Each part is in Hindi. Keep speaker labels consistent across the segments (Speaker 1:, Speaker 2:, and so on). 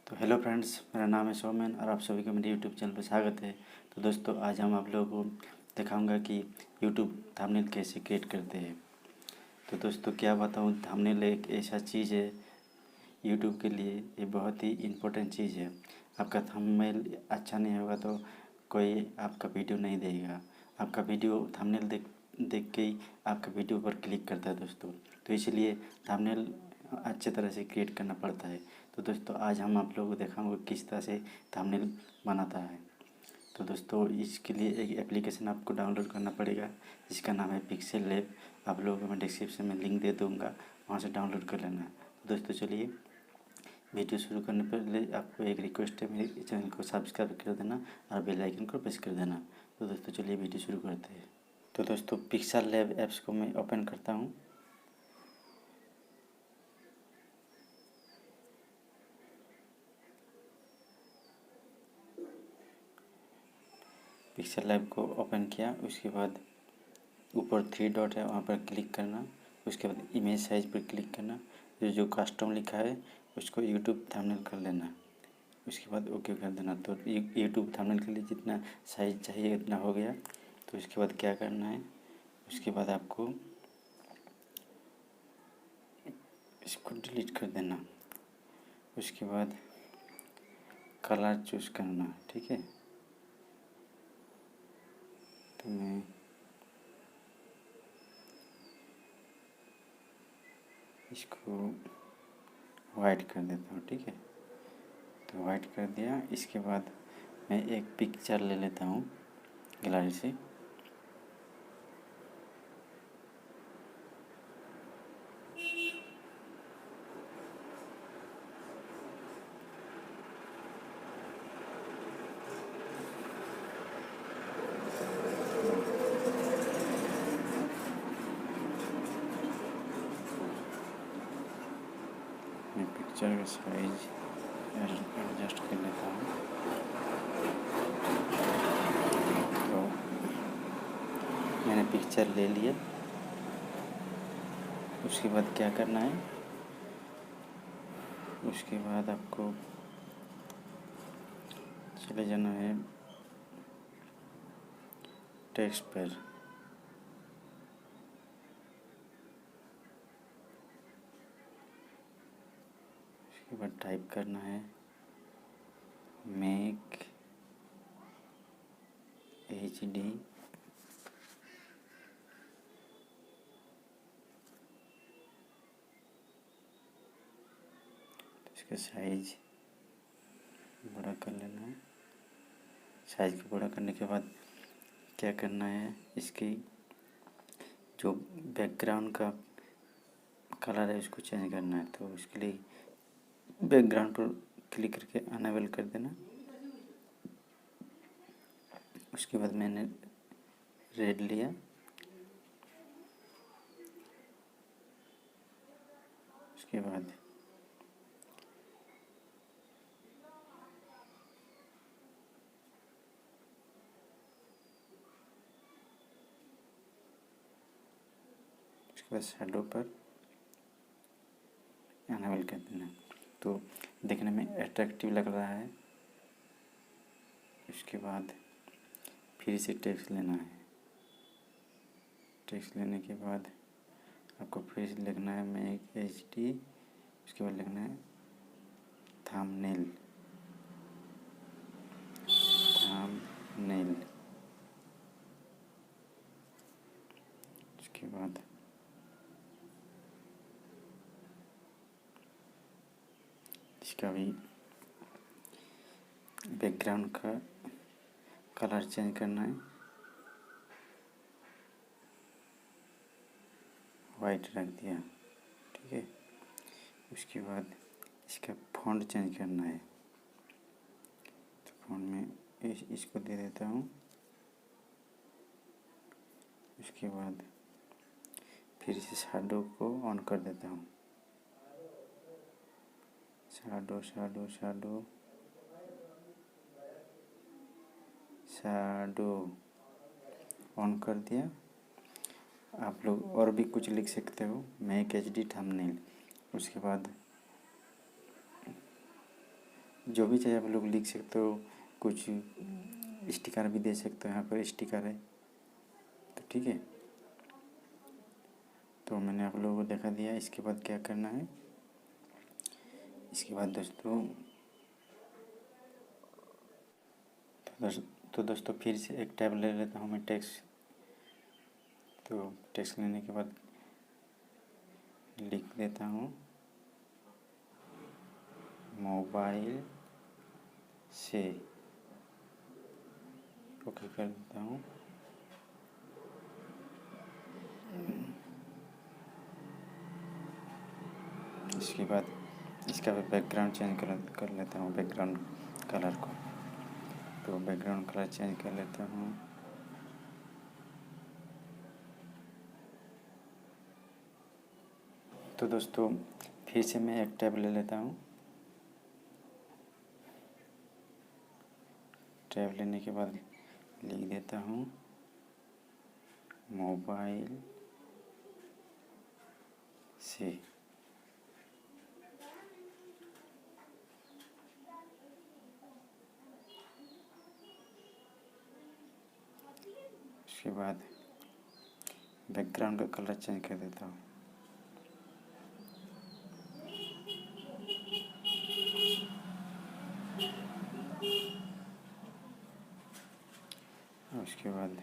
Speaker 1: तो हेलो फ्रेंड्स, मेरा नाम है सौमेन और आप सभी को मेरे यूट्यूब चैनल पर स्वागत है। तो दोस्तों, आज हम आप लोगों को दिखाऊंगा कि यूट्यूब थंबनेल कैसे क्रिएट करते हैं। तो दोस्तों, क्या बताऊं, थंबनेल एक ऐसा चीज़ है यूट्यूब के लिए, ये बहुत ही इम्पोर्टेंट चीज़ है। आपका थंबनेल अच्छा नहीं होगा तो कोई आपका वीडियो नहीं देगा। आपका वीडियो थंबनेल देख देख के ही आपका वीडियो पर क्लिक करता है दोस्तों। तो इसलिए थंबनेल अच्छे तरह से क्रिएट करना पड़ता है। तो दोस्तों, आज हम आप लोगों को दिखाऊंगे किस तरह से थंबनेल बनाता है। तो दोस्तों, इसके लिए एक एप्लीकेशन आपको डाउनलोड करना पड़ेगा जिसका नाम है पिक्सेल लैब। आप लोगों को मैं डिस्क्रिप्शन में लिंक दे दूँगा, वहाँ से डाउनलोड कर लेना। तो दोस्तों, चलिए वीडियो शुरू करने से पहले आपको एक रिक्वेस्ट है, मेरे चैनल को सब्सक्राइब कर देना और बेल आइकन को प्रेस कर देना। तो दोस्तों, चलिए वीडियो शुरू करते हैं। तो दोस्तों, पिक्सेल लैब ऐप्स को मैं ओपन करता हूँ। पिक्सेल लैब को ओपन किया, उसके बाद ऊपर 3 डॉट है, वहाँ पर क्लिक करना। उसके बाद इमेज साइज पर क्लिक करना। जो कस्टम लिखा है उसको यूट्यूब थंबनेल कर लेना। उसके बाद ओके कर देना। तो यूट्यूब थंबनेल के लिए जितना साइज चाहिए उतना हो गया। तो उसके बाद क्या करना है, उसके बाद आपको इसको डिलीट कर देना। उसके बाद कलर चूज़ करना, ठीक है। तो मैं इसको वाइट कर देता हूँ, ठीक है। तो वाइट कर दिया। इसके बाद मैं एक पिक्चर ले लेता हूँ गैलरी से। मैं पिक्चर का साइज एडजस्ट कर लेता हूँ। तो मैंने पिक्चर ले लिया। उसके बाद क्या करना है, उसके बाद आपको चले जाना है टेक्स्ट पर। उसके बाद टाइप करना है मेक HD इसका साइज बड़ा कर लेना है। साइज को बड़ा करने के बाद क्या करना है, इसकी जो बैकग्राउंड का कलर है उसको चेंज करना है। तो उसके लिए बैकग्राउंड पर क्लिक करके अनेबल कर देना। उसके बाद मैंने रेड लिया। उसके बाद शैडो पर अनेबल कर देना। तो देखने में अट्रैक्टिव लग रहा है। उसके बाद फिर से टेक्स्ट लेना है। टेक्स्ट लेने के बाद आपको फिर से लिखना है मेक HD। उसके बाद लिखना है थंबनेल। थंबनेल उसके बाद इसका भी बैकग्राउंड का कलर चेंज करना है, वाइट रख दिया, ठीक है। उसके बाद इसका फॉन्ट चेंज करना है। तो फॉन्ट में इसको दे देता हूँ। उसके बाद फिर से शैडो को ऑन कर देता हूँ। Shadow shadow shadow shadow on कर दिया। आप लोग और भी कुछ लिख सकते हो, मेक HD थंबनेल। उसके बाद जो भी चाहिए आप लोग लिख सकते हो, कुछ स्टिकर भी दे सकते हो, यहाँ पर स्टिकर है। तो ठीक है, तो मैंने आप लोगों को दिखा दिया। इसके बाद क्या करना है, इसके बाद दोस्तों तो दोस्तों फिर से एक टैब ले लेता हूँ मैं, टेक्स्ट। तो टेक्स्ट लेने के बाद लिख देता हूँ मोबाइल से, ओके कर देता हूँ। इसके बाद इसका बैकग्राउंड चेंज कर लेता हूँ, बैकग्राउंड कलर को। तो बैकग्राउंड कलर चेंज कर लेता हूँ। तो दोस्तों फिर से मैं एक टैब ले लेता हूँ। टैब लेने के बाद लिख देता हूँ मोबाइल से। उसके बाद बैकग्राउंड का कलर चेंज कर देता हूँ। उसके बाद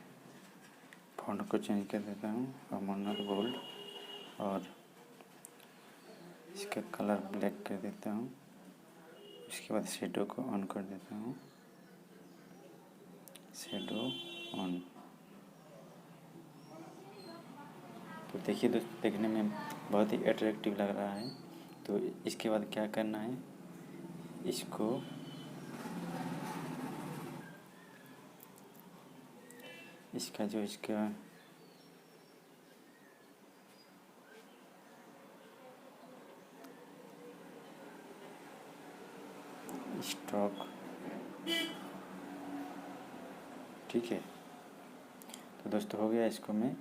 Speaker 1: फ़ॉन्ट को चेंज कर देता हूँ, अमरनाथ गोल्ड, और इसका कलर ब्लैक कर देता हूँ। उसके बाद शेडो को ऑन कर देता हूँ, शेडो ऑन। तो देखिए दोस्तों, देखने में बहुत ही अट्रैक्टिव लग रहा है। तो इसके बाद क्या करना है, इसको इसका जो इसका स्टॉक, ठीक है। तो दोस्तों हो गया, इसको मैं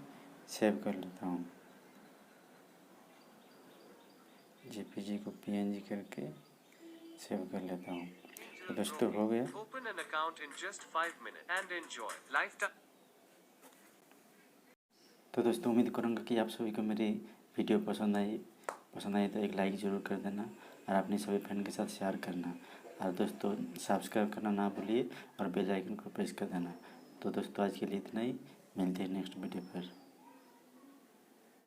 Speaker 1: सेव कर लेता हूँ। जेपीजी को पीएनजी करके सेव कर लेता हूँ। तो दोस्तों हो गया। तो दोस्तों उम्मीद करूँगा कि आप सभी को मेरी वीडियो पसंद आई तो एक लाइक ज़रूर कर देना, और अपने सभी फ्रेंड के साथ शेयर करना, और दोस्तों सब्सक्राइब करना ना भूलिए, और बेल आइकन को प्रेस कर देना। तो दोस्तों आज के लिए इतना ही, मिलते हैं नेक्स्ट वीडियो पर।